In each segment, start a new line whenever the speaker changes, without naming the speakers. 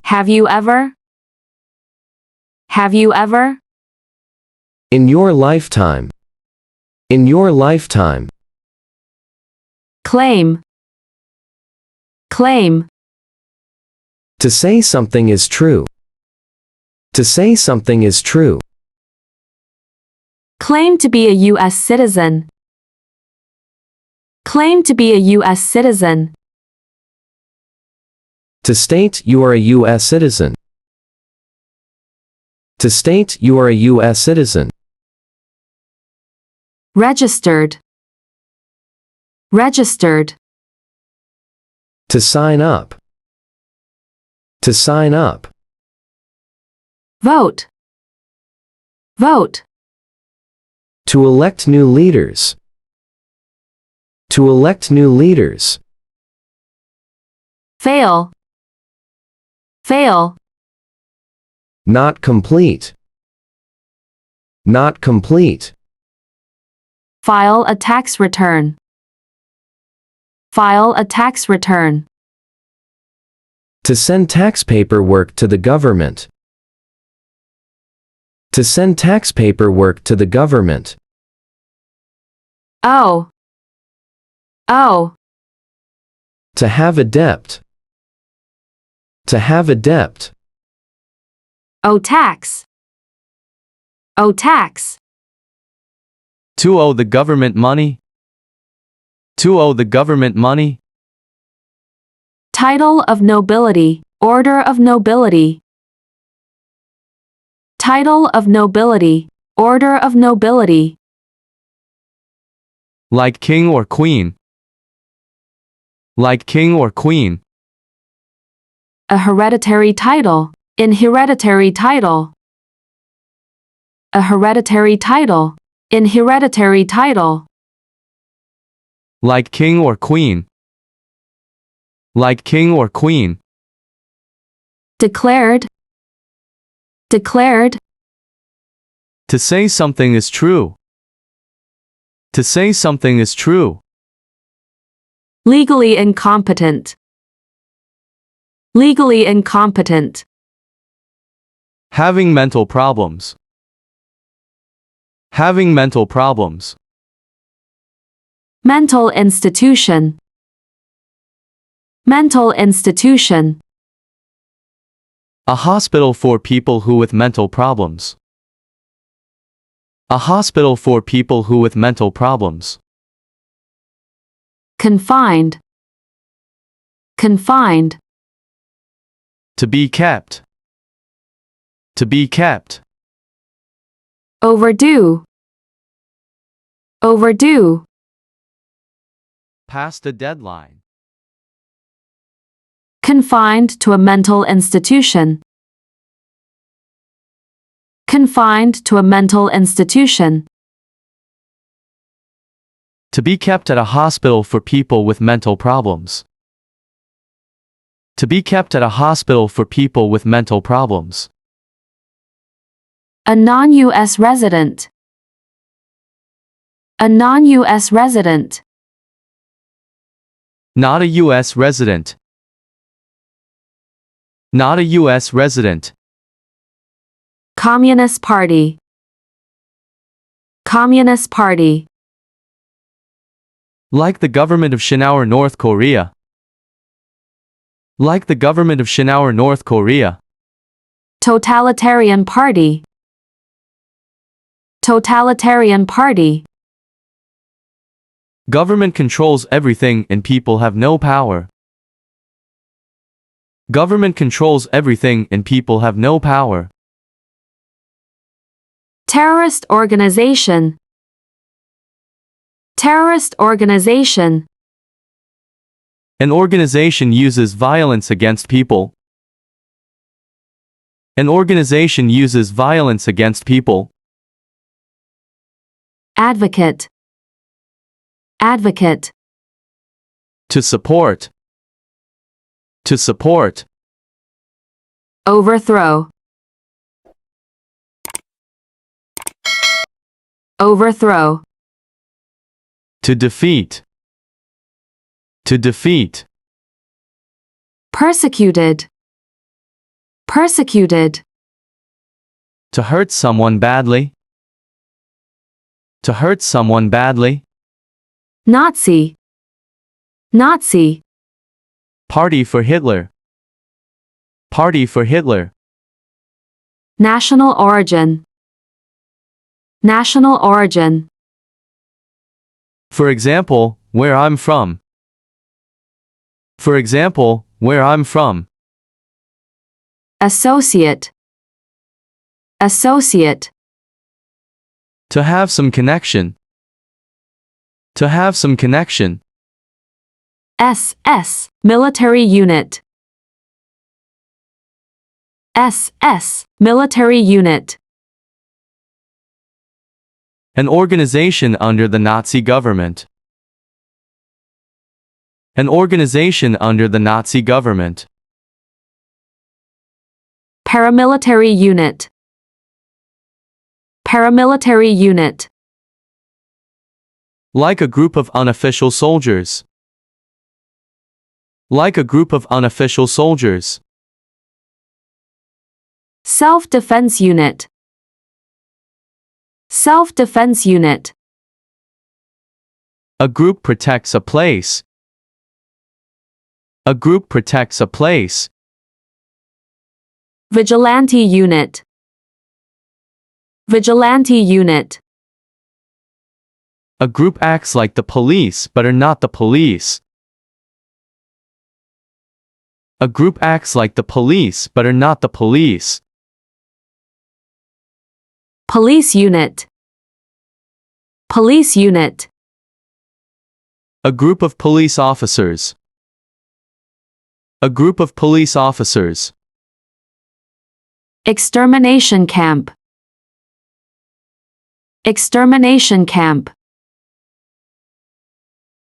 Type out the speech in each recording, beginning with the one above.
Have you ever? Have you ever?
In your lifetime. In your lifetime.
Claim. Claim.
To say something is true. To say something is true.
Claim to be a U.S. citizen. Claim to be a U.S. citizen.
To state you are a U.S. citizen. To state you are a U.S. citizen.
Registered. Registered.
To sign up. To sign up.
Vote. Vote.
To elect new leaders. To elect new leaders.
Fail. Fail.
Not complete. Not complete.
File a tax return. File a tax return.
To send tax paperwork to the government. To send tax paperwork to the government.
Oh. Oh.
To have a debt. To have a debt.
Owe tax. Owe tax.
To owe the government money. To owe the government money.
Title of nobility. Order of nobility. Title of nobility. Order of nobility.
Like king or queen. Like king or queen.
A hereditary title. In hereditary title. A hereditary title. In hereditary title.
Like king or queen. Like king or queen.
Declared. Declared.
To say something is true. To say something is true.
Legally incompetent. Legally incompetent.
Having mental problems. Having mental problems.
Mental institution. Mental institution.
A hospital for people who with mental problems. A hospital for people who with mental problems.
Confined. Confined.
To be kept. To be kept.
Overdue. Overdue.
Past the deadline.
Confined to a mental institution. Confined to a mental institution.
To be kept at a hospital for people with mental problems. To be kept at a hospital for people with mental problems.
A non-U.S. resident. A non-U.S. resident.
Not a U.S. resident. Not a U.S. resident.
Communist Party. Communist Party.
Like the government of Shinauer, North Korea. Like the government of Shinauer, North Korea.
Totalitarian Party. Totalitarian Party.
Government controls everything and people have no power. Government controls everything and people have no power.
Terrorist organization. Terrorist organization.
An organization uses violence against people. An organization uses violence against people.
Advocate. Advocate.
To support. To support.
Overthrow. Overthrow.
To defeat. To defeat.
Persecuted. persecuted,
To hurt someone badly. To hurt someone badly.
Nazi, Nazi,
Party for Hitler. Party for Hitler.
national origin, national origin,
For example, where I'm from. For example, where I'm from.
associate, associate,
To have some connection. To have some connection.
SS, military unit, SS, military unit,
An organization under the Nazi government. An organization under the Nazi government.
paramilitary unit, paramilitary unit,
Like a group of unofficial soldiers. Like a group of unofficial soldiers.
self-defense unit, self-defense unit,
A group protects a place. A group protects a place.
vigilante unit, vigilante unit,
A group acts like the police but are not the police. A group acts like the police but are not the police.
police unit, police unit,
A group of police officers. A group of police officers.
extermination camp, extermination camp,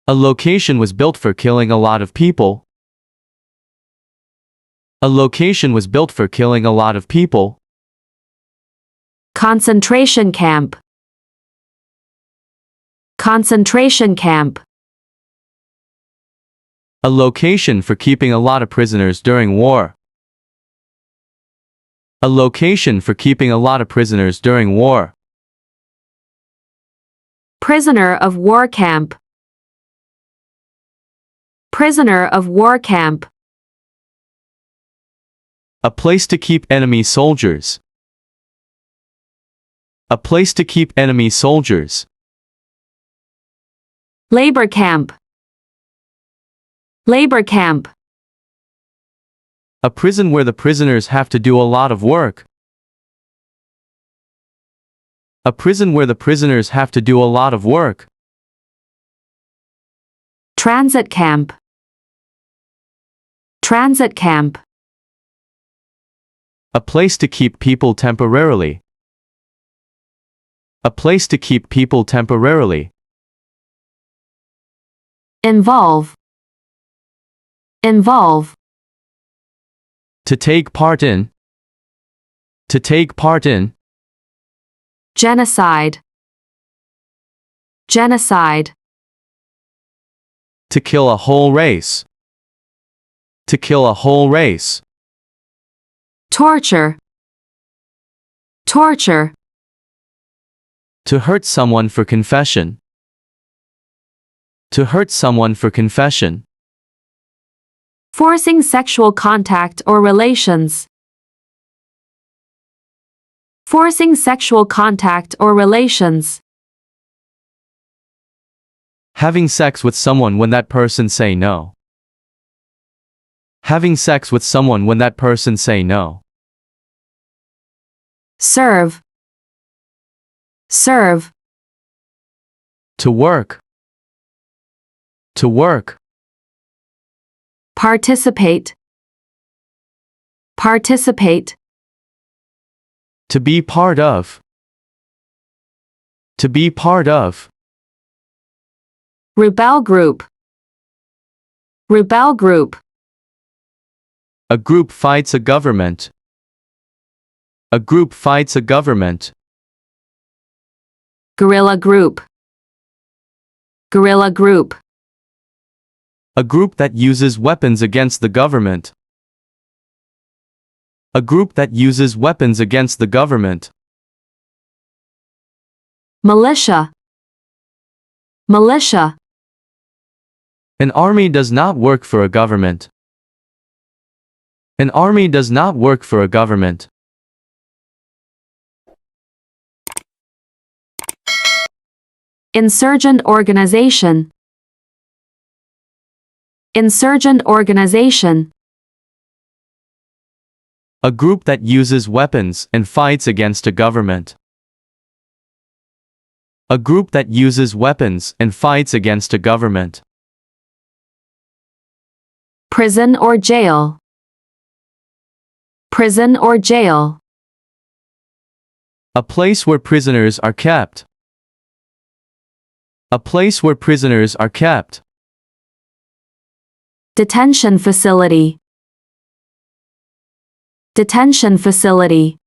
A location was built for killing a lot of people. A location was built for killing a lot of people.
concentration camp, concentration camp,
A location for keeping a lot of prisoners during war. A location for keeping a lot of prisoners during war.
prisoner of war camp, prisoner of war camp,
A place to keep enemy soldiers. A place to keep enemy soldiers.
labor camp, labor camp,
A prison where the prisoners have to do a lot of work. A prison where the prisoners have to do a lot of work.
transit camp, transit camp,
A place to keep people temporarily. A place to keep people temporarily.
involve, involve,
To take part in. To take part in.
genocide, genocide,
To kill a whole race. To kill a whole race.
torture, torture,
To hurt someone for confession. To hurt someone for confession.
forcing sexual contact or relations, forcing sexual contact or relations,
Having sex with someone when that person say no. Having sex with someone when that person say no.
serve, serve,
To work. To work.
participate, participate,
To be part of. To be part of.
rebel group, rebel group,
A group fights a government. A group fights a government.
guerrilla group, guerrilla group,
A group that uses weapons against the government. A group that uses weapons against the government.
Militia. Militia.
An army does not work for a government. An army does not work for a government.
Insurgent organization. Insurgent organization.
A group that uses weapons and fights against a government. A group that uses weapons and fights against a government.
Prison or jail. Prison or jail.
A place where prisoners are kept. A place where prisoners are kept.
Detention facility. Detention facility.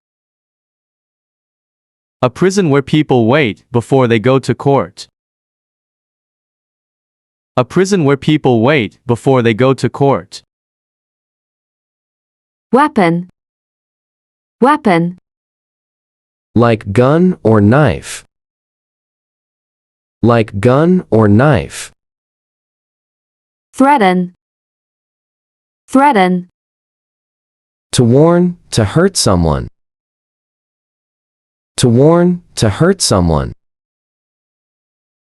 A prison where people wait before they go to court. A prison where people wait before they go to court.
Weapon. Weapon.
Like gun or knife. Like gun or knife.
Threaten. Threaten.
To warn, to hurt someone. To warn, to hurt someone.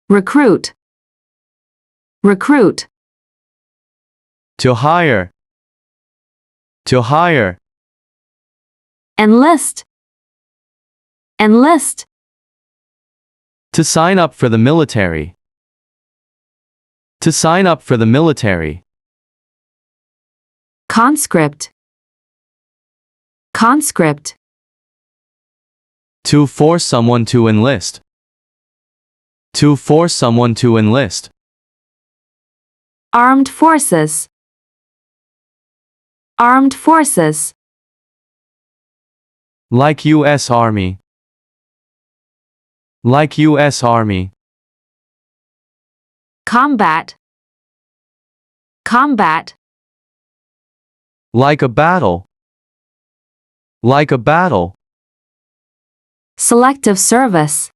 Recruit. Recruit.
To hire. To hire.
Enlist. Enlist.
To sign up for the military. To sign up for the military.
Conscript. Conscript.
To force someone to enlist. To force someone to enlist.
Armed forces. Armed forces.
Like U.S. Army. Like U.S. Army.
Combat. Combat.
Like a battle. Like a battle.
Selective service.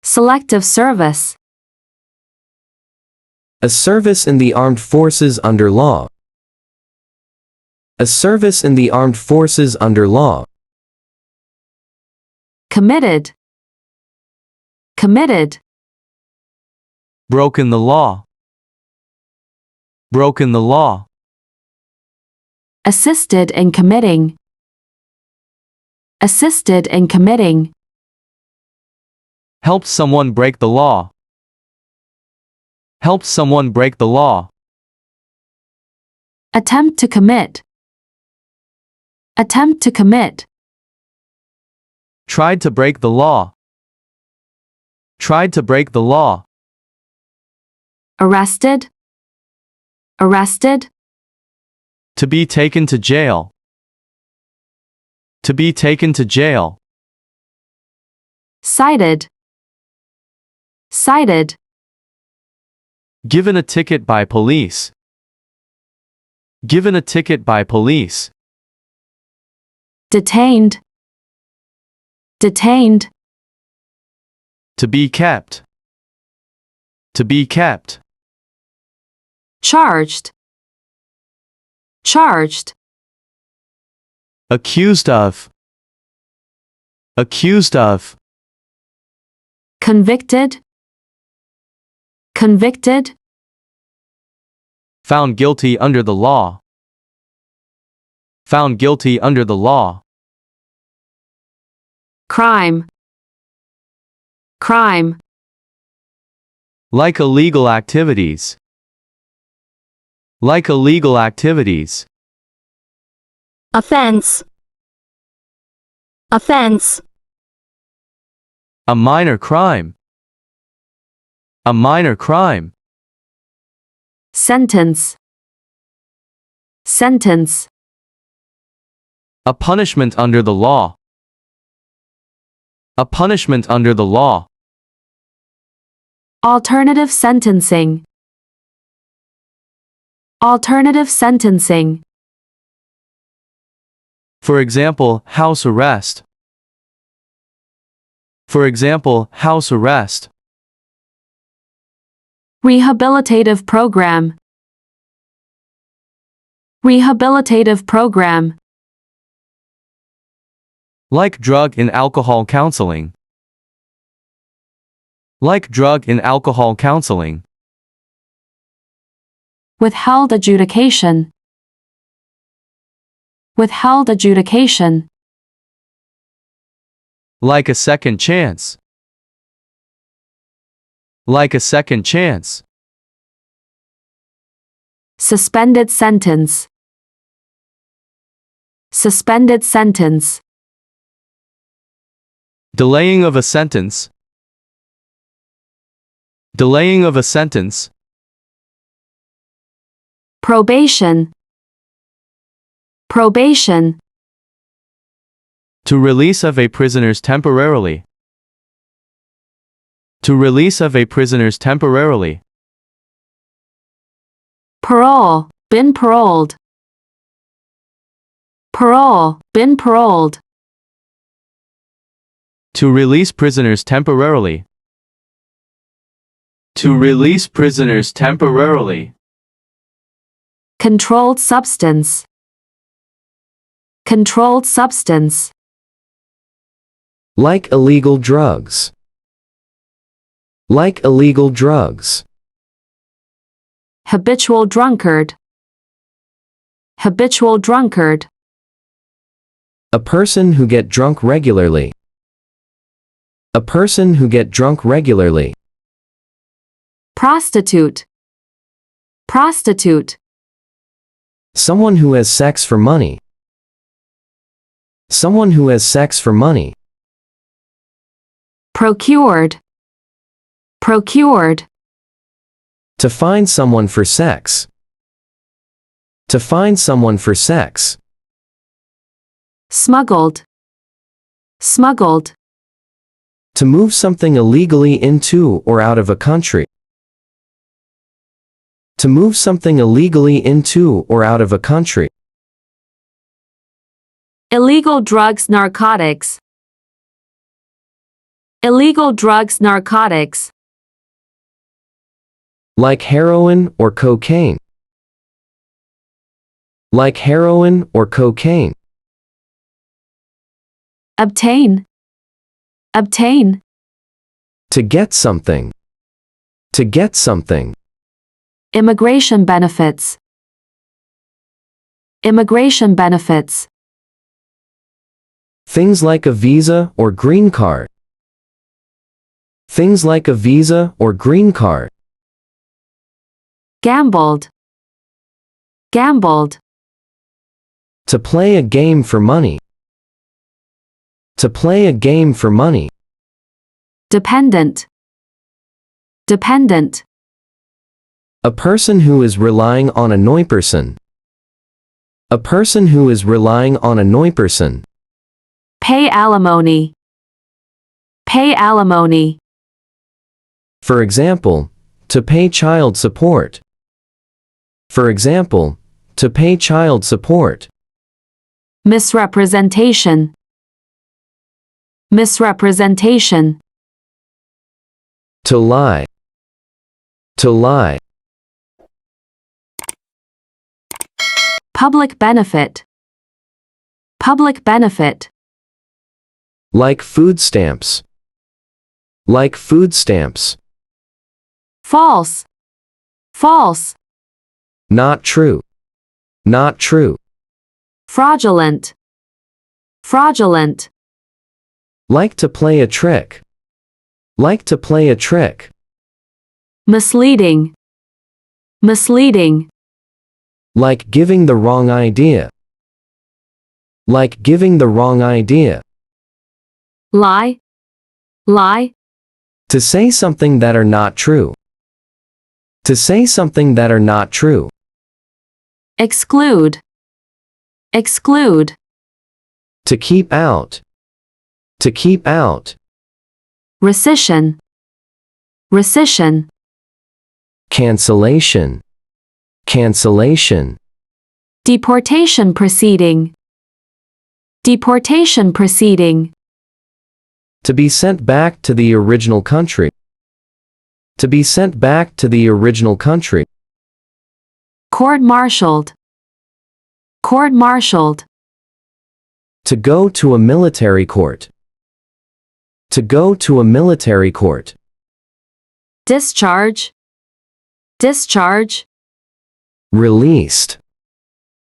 Selective service.
A service in the armed forces under law. A service in the armed forces under law.
Committed. Committed.
Broken the law. Broken the law.
Assisted in committing. Assisted in committing.
Help someone break the law. Help someone break the law.
Attempt to commit. Attempt to commit.
Tried to break the law. Tried to break the law.
Arrested. Arrested.
To be taken to jail. To be taken to jail.
Cited. Cited.
Given a ticket by police. Given a ticket by police.
Detained. Detained.
To be kept. To be kept.
Charged. Charged.
Accused of. Accused of.
Convicted. Convicted.
Found guilty under the law. Found guilty under the law.
Crime. Crime.
Like illegal activities. Like illegal activities.
Offense. Offense.
A minor crime. A minor crime.
Sentence. Sentence.
A punishment under the law. A punishment under the law.
Alternative sentencing. Alternative sentencing.
For example, house arrest. For example, house arrest.
Rehabilitative program. Rehabilitative program.
Like drug and alcohol counseling. Like drug and alcohol counseling.
Withheld adjudication. Withheld adjudication.
Like a second chance. Like a second chance.
Suspended sentence. Suspended sentence.
Delaying of a sentence. Delaying of a sentence.
Probation. Probation.
To release of a prisoners temporarily. To release of a prisoners temporarily.
Parole. Been paroled. Parole. Been paroled.
To release prisoners temporarily. To release prisoners temporarily.
Controlled substance. Controlled substance.
Like illegal drugs. Like illegal drugs.
Habitual drunkard. Habitual drunkard.
A person who get drunk regularly. A person who get drunk regularly.
Prostitute. Prostitute.
Someone who has sex for money. Someone who has sex for money.
Procured. Procured.
To find someone for sex. To find someone for sex.
Smuggled. Smuggled.
To move something illegally into or out of a country. To move something illegally into or out of a country.
Illegal drugs, narcotics. Illegal drugs, narcotics.
Like heroin or cocaine. Like heroin or cocaine.
Obtain. Obtain.
To get something. To get something.
Immigration benefits. Immigration benefits.
Things like a visa or green card. Things like a visa or green card.
Gambled. Gambled.
To play a game for money. To play a game for money.
Dependent. Dependent.
A person who is relying on another person. A person who is relying on another person.
Pay alimony. Pay alimony.
For example, to pay child support. For example, to pay child support.
Misrepresentation. Misrepresentation.
To lie. To lie.
Public benefit. Public benefit.
Like food stamps. Like food stamps.
False. False.
Not true. Not true.
Fraudulent. Fraudulent.
Like to play a trick. Like to play a trick.
Misleading. Misleading.
Like giving the wrong idea. Like giving the wrong idea.
Lie. Lie.
To say something that are not true. To say something that are not true.
Exclude. Exclude.
To keep out. To keep out.
Rescission. Rescission.
Cancellation. Cancellation.
Deportation proceeding. Deportation proceeding.
To be sent back to the original country. To be sent back to the original country.
Court-martialed. Court-martialed.
To go to a military court. To go to a military court.
Discharge. Discharge.
Released.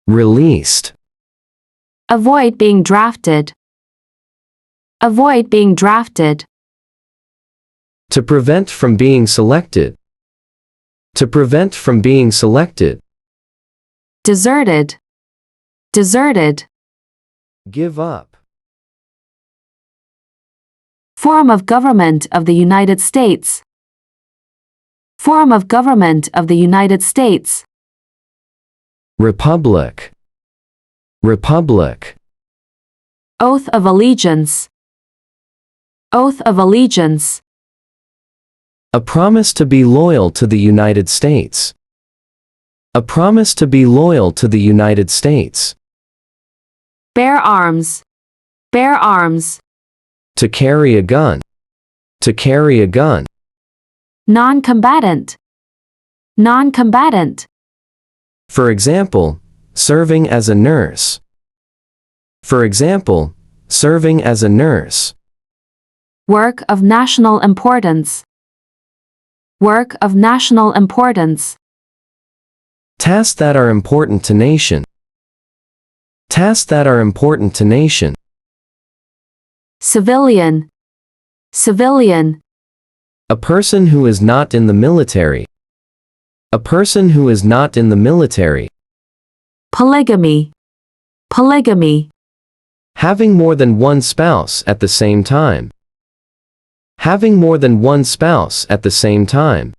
Released.
Avoid being drafted. Avoid being drafted.
To prevent from being selected. To prevent from being selected.
Deserted. Deserted.
Give up.
Form of government of the United States. Form of government of the United States.
Republic. Republic.
Oath of allegiance. Oath of allegiance.
A promise to be loyal to the United States. A promise to be loyal to the United States.
Bear arms. Bear arms.
To carry a gun. To carry a gun.
Non-combatant. Non-combatant.
For example, serving as a nurse. For example, serving as a nurse.
Work of national importance. Work of national importance.
Tasks that are important to nation. Tasks that are important to nation.
Civilian. Civilian.
A person who is not in the military. A person who is not in the military.
Polygamy. Polygamy.
Having more than one spouse at the same time. Having more than one spouse at the same time.